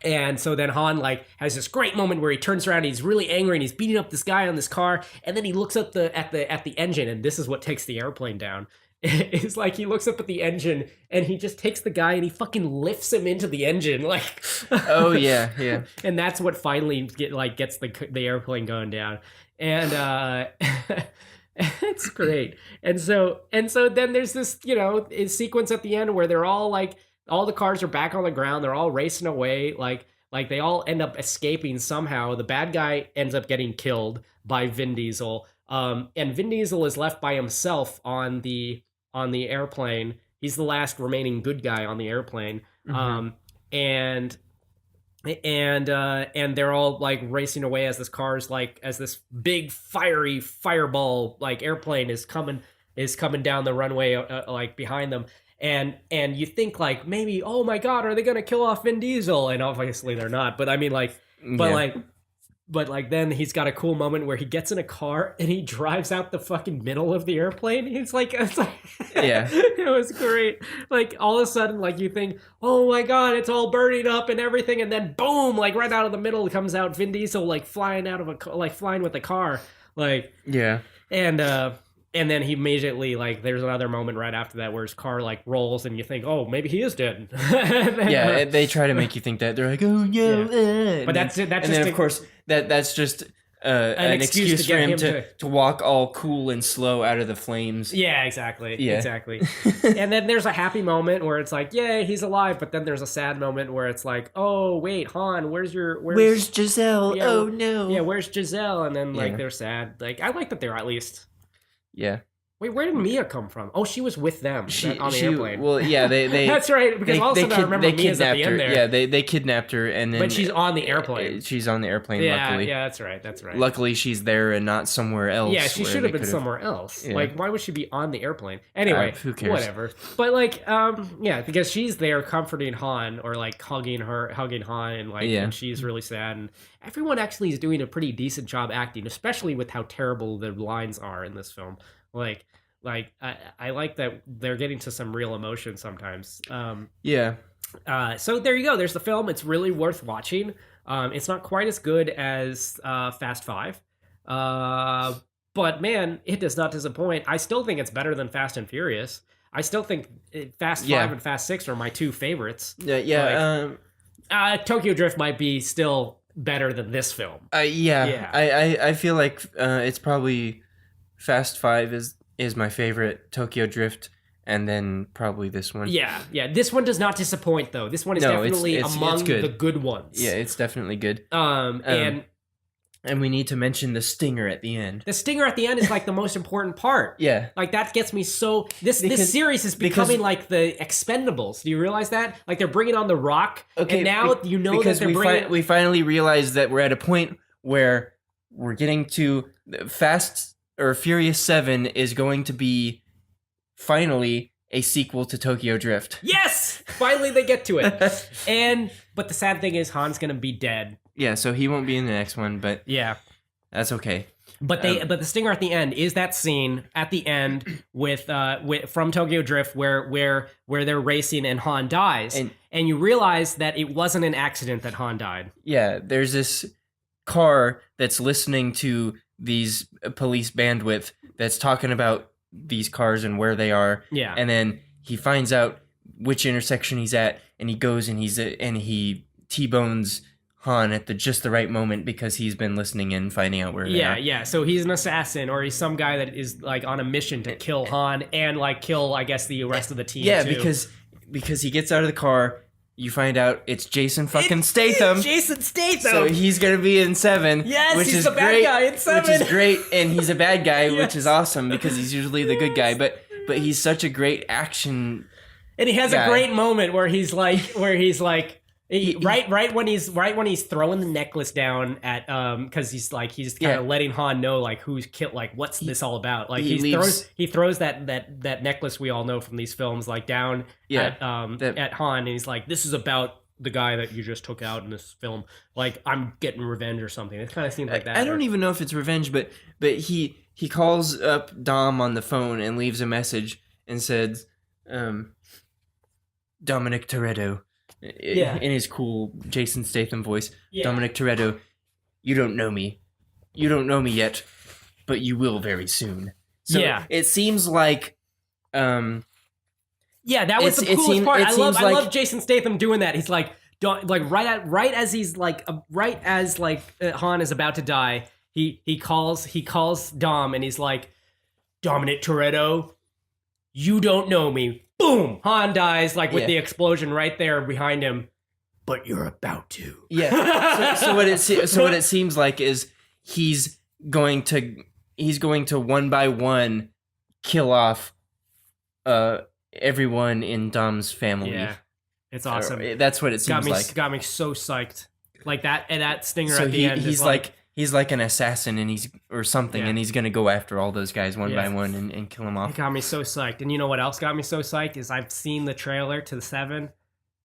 And so then Han like has this great moment where he turns around, and he's really angry, and he's beating up this guy on this car, and then he looks up at the engine, and this is what takes the airplane down. It's like he looks up at the engine, and he just takes the guy and he fucking lifts him into the engine, like. Oh yeah, yeah. And that's what finally gets the airplane going down, and it's great. And so then there's this, you know, sequence at the end where they're all like, all the cars are back on the ground, they're all racing away, like they all end up escaping somehow. The bad guy ends up getting killed by Vin Diesel, and Vin Diesel is left by himself on the airplane. He's the last remaining good guy on the airplane. Mhm. And they're all like racing away as this big fiery fireball like airplane is coming down the runway like behind them, and you think like maybe, oh my god, are they gonna kill off Vin Diesel? And obviously they're not, but I mean like Yeah. but then he's got a cool moment where he gets in a car and he drives out the fucking middle of the airplane. It's like Yeah. it was great. Like all of a sudden, like you think, oh my god, it's all burning up and everything, and then boom, like right out of the middle comes out Vin Diesel like flying with the car, like, Yeah. and then he immediately like there's another moment right after that where his car like rolls and you think, oh, maybe he is dead. Yeah, they try to make you think that. They're like, oh yeah, But that's it. That's and just then of course that's just an excuse excuse to for get him him to walk all cool and slow out of the flames. Yeah, exactly. Yeah. Exactly. And then there's a happy moment where it's like, yay, he's alive. But then there's a sad moment where it's like, oh, wait, Han, where's Giselle? Yeah, oh no. Yeah, where's Giselle? And then like Yeah. they're sad. Like I like that they're at least. Yeah. Wait, where did Mia come from? Oh, she was with them on the airplane. Well, yeah, they That's right. Because also I remember Mia's at the end there. Yeah, they kidnapped her, and then But she's on the airplane. She's on the airplane. Yeah, luckily, yeah, that's right. That's right. luckily she's there and not somewhere else. Yeah, she where should they have been could've- somewhere else. Yeah. Like, why would she be on the airplane? Anyway, who cares? whatever. But like, yeah, because she's there comforting Han or like hugging Han, and like, Yeah. and she's really sad. And everyone actually is doing a pretty decent job acting, especially with how terrible the lines are in this film. Like I like that they're getting to some real emotion sometimes. Yeah, So there you go. There's the film. It's really worth watching. It's not quite as good as Fast Five, but man, it does not disappoint. I still think it's better than Fast and Furious. I still think Fast Yeah. 5 and Fast 6 are my two favorites. yeah. Tokyo Drift might be still better than this film. Yeah. Yeah. I feel like it's probably Fast Five is my favorite. Tokyo Drift, and then probably this one. Yeah. This one does not disappoint though. This one is No, definitely it's among good. the good ones. Yeah, it's definitely good. And And we need to mention the stinger at the end. the stinger at the end is like the most important part. Yeah. Like that gets me so. This series is because- becoming like the Expendables. Do you realize that? Like they're bringing on The Rock, and now you know that because they're bringing. we finally realized that we're at a point where we're getting to Fast or Furious 7 is going to be finally a sequel to Tokyo Drift. Yes, finally they get to it. But the sad thing is Han's gonna be dead. Yeah, so he won't be in the next one, but Yeah. that's okay. But but the stinger at the end is that scene at the end with from Tokyo Drift where they're racing and Han dies, and you realize that it wasn't an accident that Han died. Yeah, there's this car that's listening to these police bandwidth that's talking about these cars and where they are. Yeah. And then he finds out which intersection he's at, and he goes and he T-bones Han at just the right moment because he's been listening and finding out where they are. Yeah. So he's an assassin, or he's some guy that is like on a mission to kill Han and like kill, I guess, the rest of the team. Yeah, too. because he gets out of the car, you find out it's Jason fucking Statham. Jason Statham. So he's gonna be in 7. Yes, which he's is the bad great, guy in 7. Which is great, and he's a bad guy, Yes. which is awesome because he's usually the good guy. But he's such a great action. And he has guy. a great moment where he's like, Right when he's throwing the necklace down at because he's kind of letting Han know like who's killed, like what's this all about. Like he throws that necklace we all know from these films like down at Han, and he's like, this is about the guy that you just took out in this film. Like, I'm getting revenge or something. It kind of seems like that. I don't even know if it's revenge, but he calls up Dom on the phone and leaves a message and says, Dominic Toretto, in his cool Jason Statham voice. Yeah. Dominic Toretto, you don't know me. You don't know me yet, but you will very soon. So it seems like yeah, that was the coolest part. I love Jason Statham doing that. He's like right as Han is about to die, he calls Dom and he's like, Dominic Toretto, you don't know me. Boom! Han dies with the explosion right there behind him. But you're about to. Yeah. So what it seems like is he's going to one by one kill off everyone in Dom's family. Yeah, it's awesome. That's what it seems like. Got me so psyched. Like that stinger at the end. He's like an assassin, and he's gonna go after all those guys one by one and kill them off. It got me so psyched. And you know what else got me so psyched is I've seen the trailer to the 7.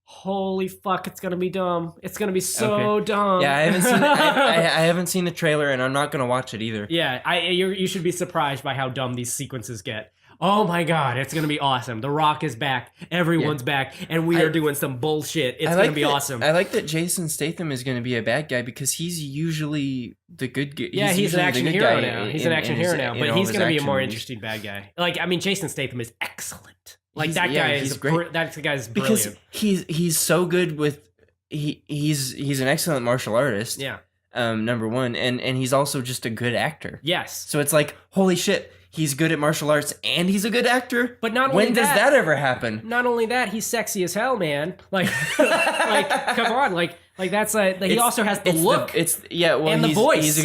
Holy fuck, it's gonna be dumb. It's gonna be so dumb. Yeah, I haven't seen I haven't seen the trailer, and I'm not gonna watch it either. Yeah, you should be surprised by how dumb these sequences get. Oh my god, it's gonna be awesome. The Rock is back. Everyone's back, and we are doing some bullshit. It's gonna be awesome. I like that Jason Statham is gonna be a bad guy because he's usually the good guy. Yeah, he's an action hero now. He's an action hero now, but he's gonna be a more interesting bad guy. Like, I mean, Jason Statham is excellent. Like that guy is great. That guy's brilliant because he's so good with he's an excellent martial artist. Yeah. Number one, and he's also just a good actor. Yes. So it's like, holy shit. He's good at martial arts and he's a good actor. But not only when does that ever happen? Not only that, he's sexy as hell, man. Like, come on, like that's he also has the look. And the voice. He's a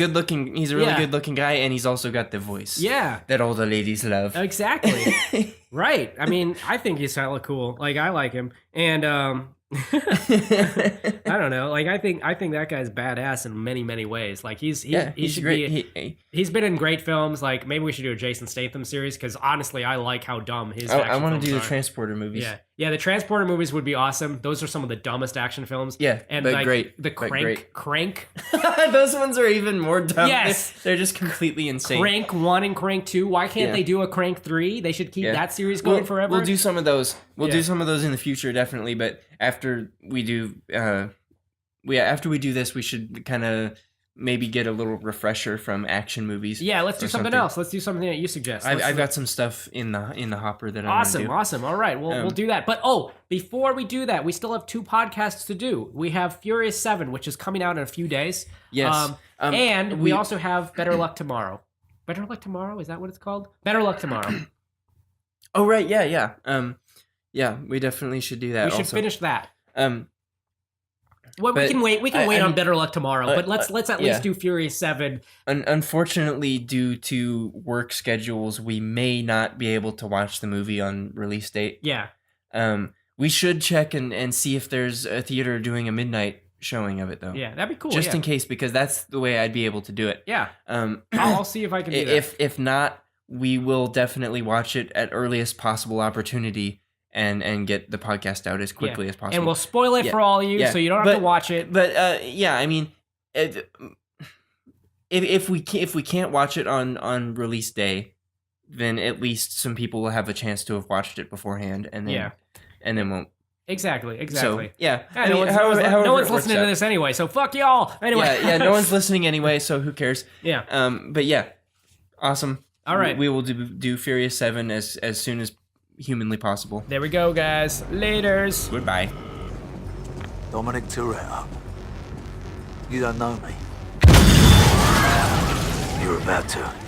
really good looking guy, and he's also got the voice. Yeah, that all the ladies love. Exactly. Right. I mean, I think he's hella cool. Like, I like him, and I don't know. Like, I think that guy's badass in many ways. Like, he's great. He's been in great films. Like, maybe we should do a Jason Statham series because honestly, I like how dumb his. I want to do the Transporter movies. Yeah, the Transporter movies would be awesome. Those are some of the dumbest action films. Yeah, and but great. The Crank. Those ones are even more dumb. Yes, they're just completely insane. Crank 1 and Crank 2. Why can't they do a Crank 3? They should keep that series going forever. We'll do some of those. We'll do some of those in the future, definitely. But after we do, after we do this, we should kind of maybe get a little refresher from action movies. Yeah, let's do something else. Let's do something that you suggest. I've got some stuff in the hopper that I want to do. Awesome. All right, we'll do that. But before we do that, we still have 2 podcasts to do. We have Furious 7, which is coming out in a few days. Yes. And we also have Better Luck Tomorrow. Better Luck Tomorrow? Is that what it's called? Better Luck Tomorrow. Oh, right. Yeah. Yeah, we definitely should do that. We should finish that. Well, but we can wait. We can wait on Better Luck Tomorrow, but let's at least do Furious 7. Unfortunately, due to work schedules, we may not be able to watch the movie on release date. Yeah. We should check and see if there's a theater doing a midnight showing of it, though. Yeah, that'd be cool. Just in case, because that's the way I'd be able to do it. Yeah. I'll see if I can do that. If not, we will definitely watch it at earliest possible opportunity. And get the podcast out as quickly as possible. And we'll spoil it for all of you, so you don't have to watch it. But I mean, if we can't watch it on release day, then at least some people will have a chance to have watched it beforehand, and then won't. Exactly. So, yeah. I mean, no one's listening to this anyway, so fuck y'all. Anyway. Yeah. No one's listening anyway, so who cares? Yeah. But yeah, awesome. All right. We will do Furious 7 as soon as humanly possible. There we go, guys. Laters. Goodbye. Dominic Toretto. You don't know me. You're about to.